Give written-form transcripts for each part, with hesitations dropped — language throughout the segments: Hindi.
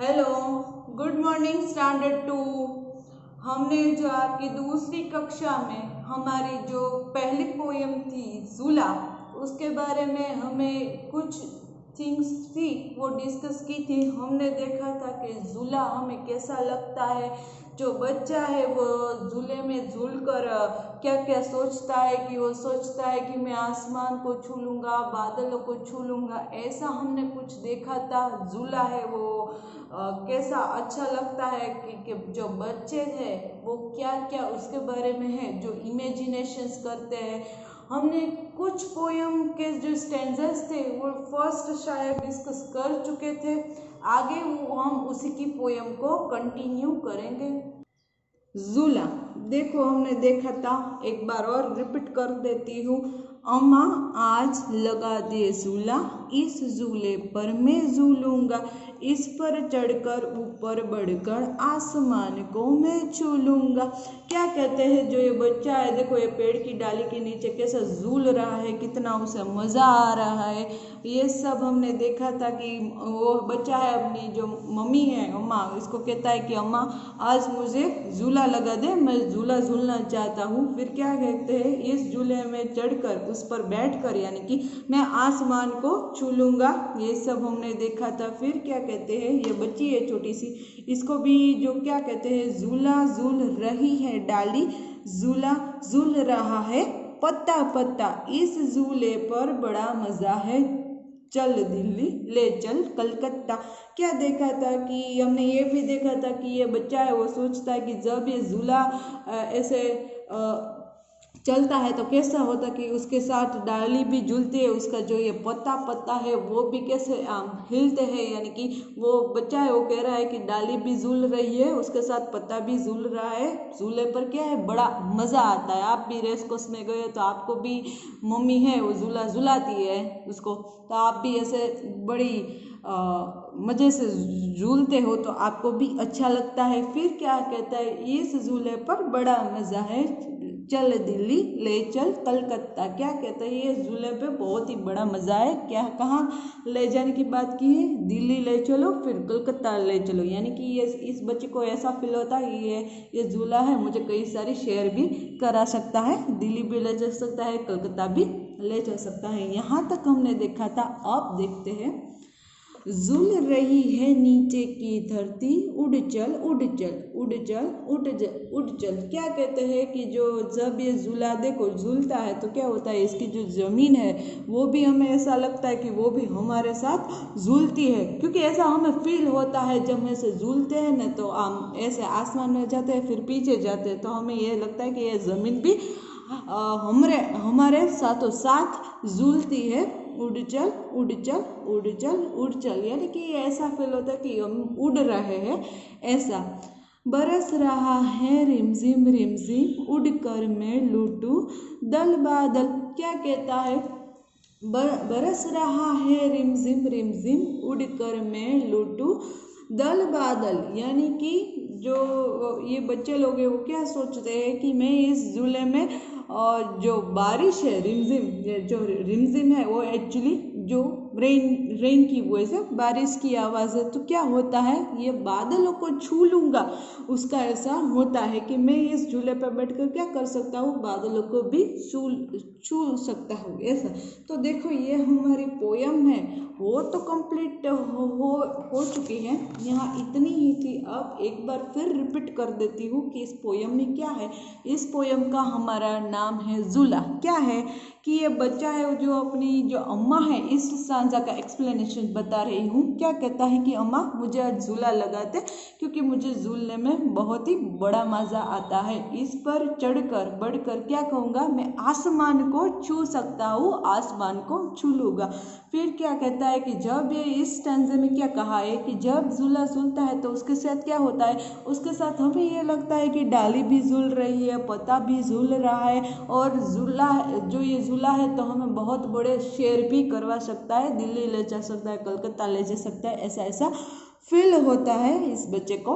Hello, good morning standard 2। हमने जो आपकी दूसरी कक्षा में हमारी जो पहली पोयम थी ज़ूला, उसके बारे में हमें कुछ थिंग्स थी वो डिस्कस की थी। हमने देखा था कि ज़ूला हमें कैसा लगता है, जो बच्चा है वो झूले में झूल कर क्या क्या सोचता है कि वो सोचता है कि मैं आसमान को छू लूँगा, बादलों को छू लूँगा, ऐसा हमने कुछ देखा था। झूला है वो कैसा अच्छा लगता है कि जो बच्चे थे वो क्या क्या उसके बारे में है जो इमेजिनेशंस करते हैं। हमने कुछ पोयम के जो स्टैंजर्स थे वो फर्स्ट शायद डिस्कस कर चुके थे। आगे वो हम उसी की पोयम को कंटिन्यू करेंगे। ज़ूला देखो, हमने देखा था, एक बार और रिपीट कर देती हूँ। अम्मा आज लगा दे झूला, इस झूले पर मैं झूलूंगा, इस पर चढ़कर ऊपर बढ़कर आसमान को मैं छू लूंगा। क्या कहते हैं जो ये बच्चा है, देखो ये पेड़ की डाली के नीचे कैसा झूल रहा है, कितना उसे मज़ा आ रहा है। ये सब हमने देखा था कि वो बच्चा है अपनी जो मम्मी है अम्मा, इसको कहता है कि अम्मा आज मुझे झूला लगा दे, मैं झूला झूलना चाहता हूँ। फिर क्या कहते हैं, इस झूले में चढ़कर उस पर बैठकर यानी कि मैं आसमान को छू लूँगा, ये सब हमने देखा था। फिर क्या कहते हैं, ये बच्ची है छोटी सी, इसको भी जो क्या कहते हैं, झूला झूल रही है डाली, झूला झूल रहा है पत्ता पत्ता, इस झूले पर बड़ा मज़ा है, चल दिल्ली ले चल कलकत्ता। क्या देखा था कि हमने ये भी देखा था कि ये बच्चा है वो सोचता है कि जब ये झूला ऐसे चलता है तो कैसा होता कि उसके साथ डाली भी झूलती है, उसका जो ये पत्ता पत्ता है वो भी कैसे हिलते हैं, यानी कि वो बच्चा है वो कह रहा है कि डाली भी झूल रही है, उसके साथ पत्ता भी झूल रहा है, झूले पर क्या है बड़ा मज़ा आता है। आप भी रेस कोर्स में गए तो आपको भी मम्मी है वो झूला झूलाती है उसको, तो आप भी ऐसे बड़ी मज़े से झूलते हो तो आपको भी अच्छा लगता है। फिर क्या कहता है, इस झूले पर बड़ा मज़ा है, चल दिल्ली ले चल कलकत्ता। क्या कहता है, ये झूले पे बहुत ही बड़ा मज़ा है, क्या कहाँ ले जाने की बात की है, दिल्ली ले चलो फिर कलकत्ता ले चलो, यानी कि ये इस बच्चे को ऐसा फील होता है ये झूला है मुझे कई सारी शेयर भी करा सकता है, दिल्ली भी ले जा सकता है, कलकत्ता भी ले जा सकता है। यहाँ तक हमने देखा था। अब देखते हैं, झूल रही है नीचे की धरती, उड़ चल उड़ चल उड़ चल उड़ चल उड़ चल। क्या कहते हैं कि जो जब ये झूला देखो झूलता है तो क्या होता है, इसकी जो ज़मीन है वो भी हमें ऐसा लगता है कि वो भी हमारे साथ झूलती है, क्योंकि ऐसा हमें फील होता है जब हम ऐसे झूलते हैं ना, तो हम ऐसे आसमान में जाते हैं फिर पीछे जाते हैं तो हमें ये लगता है कि ये ज़मीन भी हमारे साथों साथ झूलती है। उड़ चल उड़ चल उड़ चल उड़ चल, यानी कि ऐसा फील होता है कि हम उड़ रहे हैं ऐसा। बरस रहा है रिमझिम रिमझिम, उड़ कर मैं लूटूं दल बादल। क्या कहता है, बरस रहा है रिमझिम रिमझिम, उड़ कर मैं लूटूं दल बादल, यानी कि जो ये बच्चे लोग हैं वो क्या सोचते हैं कि मैं इस झूले में और जो बारिश है रिमझिम, जो रिमझिम है वो एक्चुअली जो रेन की वजह से बारिश की आवाज़ है, तो क्या होता है ये बादलों को छू लूँगा, उसका ऐसा होता है कि मैं इस झूले पर बैठकर क्या कर सकता हूँ, बादलों को भी छू सकता हूँ ऐसा। तो देखो ये हमारी पोयम है वो तो कंप्लीट हो चुकी है, यहाँ इतनी ही थी। अब एक बार फिर रिपीट कर देती हूँ कि इस पोयम में क्या है। इस पोयम का हमारा नाम है ज़ूला। क्या है कि ये बच्चा है जो अपनी जो अम्मा है इस सांझा का एक्सप्लेनेशन बता रही हूँ। क्या कहता है कि अम्मा मुझे आज झूला लगा दे, क्योंकि मुझे झूलने में बहुत ही बड़ा मज़ा आता है, इस पर चढ़कर बढ़कर क्या कहूँगा, मैं आसमान को छू सकता हूँ, आसमान को छू लूँगा। फिर क्या कहता है कि जब ये इस स्टैंजे में क्या कहा है कि जब झूला झूलता है तो उसके साथ क्या होता है, उसके साथ हमें ये लगता है कि डाली भी झूल रही है, पत्ता भी झूल रहा है, और झूला जो ये झूला है तो हमें बहुत बड़े शेयर भी करवा सकता है, दिल्ली ले जा सकता है, कलकत्ता ले जा सकता है, ऐसा ऐसा फील होता है इस बच्चे को।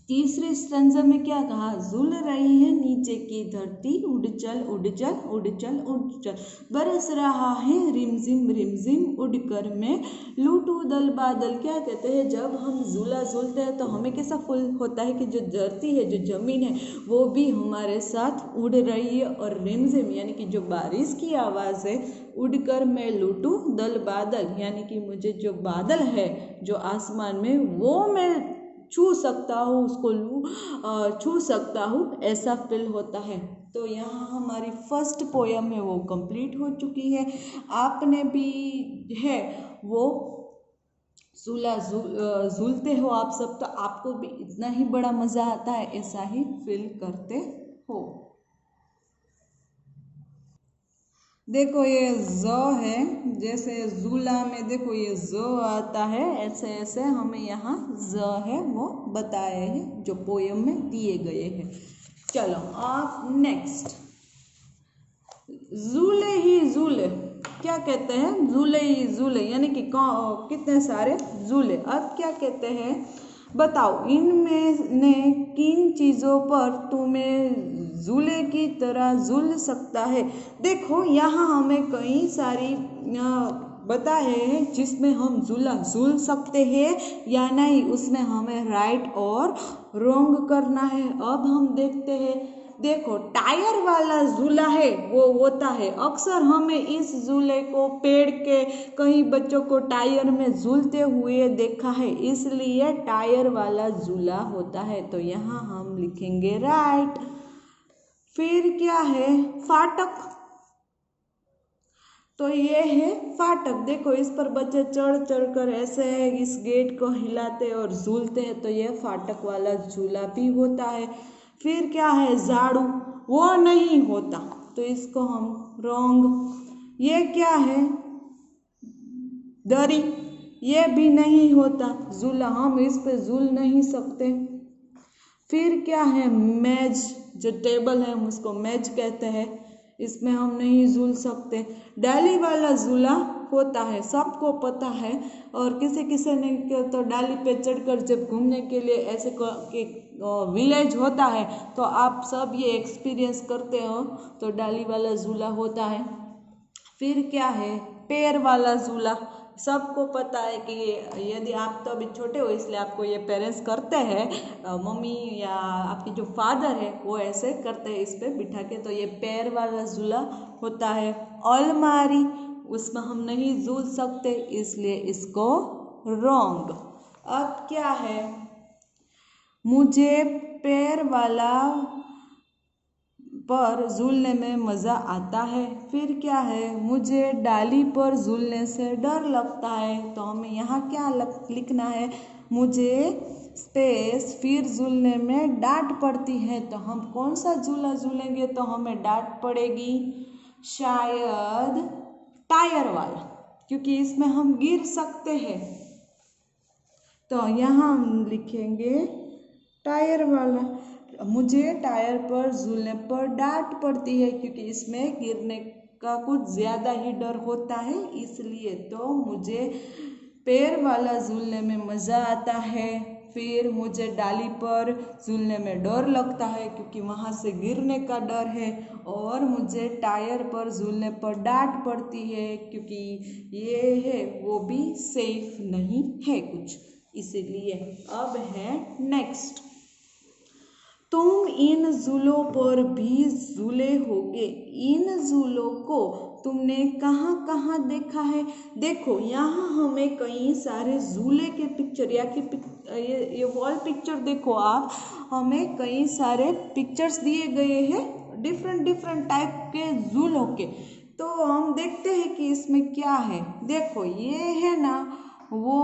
तीसरे स्टैंजा में क्या कहा, झूल रही है नीचे की धरती, उड़ चल उड़ चल उड़ चल उड़ चल, बरस रहा है रिमझिम उड़कर मैं लूटूं दल बादल। क्या कहते हैं, जब हम झूला झूलते हैं तो हमें कैसा फील होता है कि जो धरती है, जो जमीन है, वो भी हमारे साथ उड़ रही है, और रिमझिम यानी कि जो बारिश की आवाज़ है, उड़कर मैं लूटूं दल बादल यानी कि मुझे जो बादल है जो आसमान में, वो मैं छू सकता हूँ, उसको छू सकता हूँ, ऐसा फील होता है। तो यहाँ हमारी फर्स्ट पोयम है वो कंप्लीट हो चुकी है। आपने भी है वो झूला झूलते हो आप सब, तो आपको भी इतना ही बड़ा मज़ा आता है, ऐसा ही फील करते हो। देखो ये ज है, जैसे झूला में देखो ये ज आता है, ऐसे ऐसे हमें यहाँ ज है वो बताए हैं जो पोयम में दिए गए हैं। चलो आप नेक्स्ट, झूले ही झूले, क्या कहते हैं, झूले ही झूले यानी कि कितने सारे झूले। अब क्या कहते हैं, बताओ इनमें ने किन चीज़ों पर तुम्हें झूले की तरह झूल सकता है। देखो यहाँ हमें कई सारी बताए हैं जिसमें हम झूला झूल सकते हैं या नहीं, उसमें हमें राइट और रॉन्ग करना है। अब हम देखते हैं, देखो टायर वाला झूला है वो होता है, अक्सर हमें इस झूले को पेड़ के कई बच्चों को टायर में झूलते हुए देखा है, इसलिए टायर वाला झूला होता है। तो यहाँ हम लिखेंगे राइट। फिर क्या है, फाटक, तो ये है फाटक। देखो इस पर बच्चे चढ़ चढ़ कर ऐसे इस गेट को हिलाते और झूलते हैं, तो ये फाटक वाला झूला भी होता है। फिर क्या है, झाड़ू, वो नहीं होता, तो इसको हम रॉन्ग। ये क्या है, दरी, ये भी नहीं होता झूला, हम इस पे झूल नहीं सकते। फिर क्या है, मेज, जो टेबल है उसको मेज कहते हैं, इसमें हम नहीं झूल सकते। डाली वाला झूला होता है, सबको पता है, और किसी किसी ने तो डाली पे चढ़कर जब घूमने के लिए ऐसे विलेज होता है तो आप सब ये एक्सपीरियंस करते हो, तो डाली वाला झूला होता है। फिर क्या है, पैर वाला झूला, सबको पता है कि यदि आप तो अभी छोटे हो इसलिए आपको ये पेरेंट्स करते हैं, मम्मी या आपकी जो फादर है वो ऐसे करते हैं इस पे बिठा के, तो ये पैर वाला झूला होता है। अलमारी, उसमें हम नहीं झूल सकते इसलिए इसको रॉन्ग। अब क्या है, मुझे पैर वाला पर झूलने में मज़ा आता है। फिर क्या है, मुझे डाली पर झूलने से डर लगता है, तो हमें यहाँ क्या लिखना है, मुझे स्पेस फिर झूलने में डांट पड़ती है, तो हम कौन सा झूला झूलेंगे तो हमें डांट पड़ेगी, शायद टायर वाला, क्योंकि इसमें हम गिर सकते हैं, तो यहाँ हम लिखेंगे टायर वाला। मुझे टायर पर झूलने पर डांट पड़ती है क्योंकि इसमें गिरने का कुछ ज़्यादा ही डर होता है, इसलिए तो मुझे पैर वाला झूलने में मज़ा आता है। फिर मुझे डाली पर झूलने में डर लगता है क्योंकि वहाँ से गिरने का डर है, और मुझे टायर पर झूलने पर डांट पड़ती है क्योंकि ये है वो भी सेफ नहीं है कुछ, इसीलिए। अब है नेक्स्ट, तुम इन झूलों पर भी झूले होगे, इन झूलों को तुमने कहाँ कहाँ देखा है। देखो यहाँ हमें कई सारे झूले के पिक्चर या कि ये वॉल पिक्चर देखो आप, हमें कई सारे पिक्चर्स दिए गए हैं डिफरेंट टाइप के झूलों के, तो हम देखते हैं कि इसमें क्या है। देखो ये है ना वो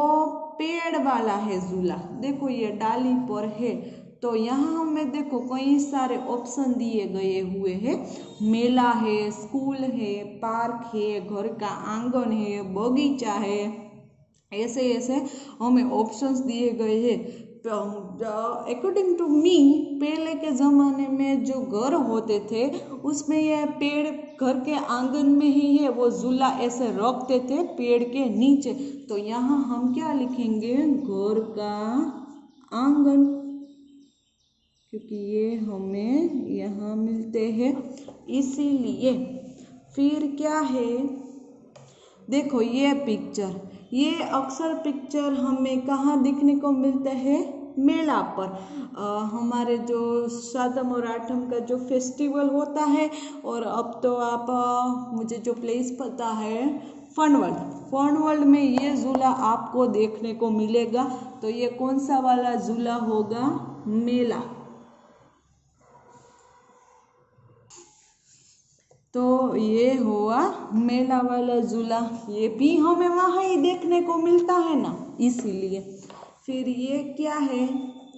पेड़ वाला है झूला, देखो ये डाली पर है, तो यहाँ हमें देखो कई सारे ऑप्शन दिए गए हुए हैं, मेला है, स्कूल है, पार्क है, घर का आंगन है, बगीचा है, ऐसे ऐसे हमें ऑप्शंस दिए गए हैं। अकॉर्डिंग टू मी, पहले के ज़माने में जो घर होते थे उसमें यह पेड़ घर के आंगन में ही है वो झूला ऐसे रखते थे पेड़ के नीचे, तो यहाँ हम क्या लिखेंगे, घर का आंगन। क्योंकि ये हमें यहाँ मिलते हैं, इसीलिए। फिर क्या है, देखो ये पिक्चर, ये अक्सर पिक्चर हमें कहाँ दिखने को मिलता है, मेला पर। हमारे जो 7वीं और 8वीं का जो फेस्टिवल होता है, और अब तो आप मुझे जो प्लेस पता है, फन वर्ल्ड में ये झूला आपको देखने को मिलेगा। तो ये कौन सा वाला झूला होगा, मेला। तो ये हुआ मेला वाला झूला, ये भी हमें वहाँ ही देखने को मिलता है ना, इसीलिए। फिर ये क्या है,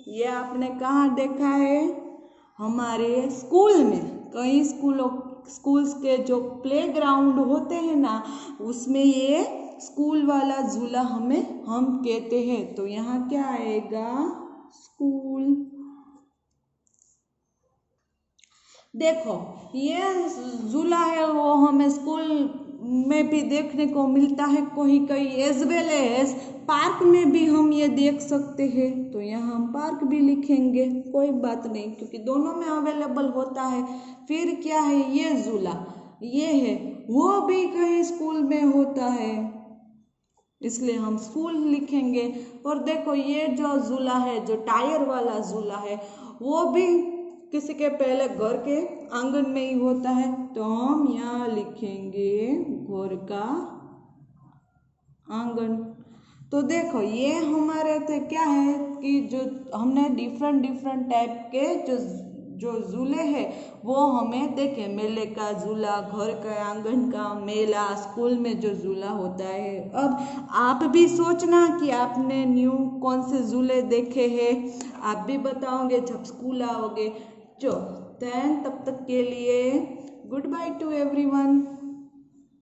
ये आपने कहाँ देखा है, हमारे स्कूल में। कई स्कूल्स के जो प्लेग्राउंड होते हैं ना, उसमें ये स्कूल वाला झूला हम कहते हैं। तो यहाँ क्या आएगा, स्कूल। देखो ये झूला है, वो हमें स्कूल में भी देखने को मिलता है कहीं एज वेल एज पार्क में भी हम ये देख सकते हैं। तो यहाँ हम पार्क भी लिखेंगे, कोई बात नहीं, क्योंकि दोनों में अवेलेबल होता है। फिर क्या है, ये झूला, ये है, वो भी कहीं स्कूल में होता है, इसलिए हम स्कूल लिखेंगे। और देखो ये जो झूला है, जो टायर वाला झूला है, वो भी किसी के पहले घर के आंगन में ही होता है। तो हम यहाँ लिखेंगे घर का आंगन। तो देखो ये हमारे थे क्या है कि जो हमने डिफरेंट टाइप के जो झूले हैं वो हमें देखे, मेले का झूला, घर का आंगन का, मेला, स्कूल में जो झूला होता है। अब आप भी सोचना कि आपने न्यू कौन से झूले देखे हैं, आप भी बताओगे जब स्कूल आओगे। जो तब तक के लिए गुड बाय टू एवरीवन।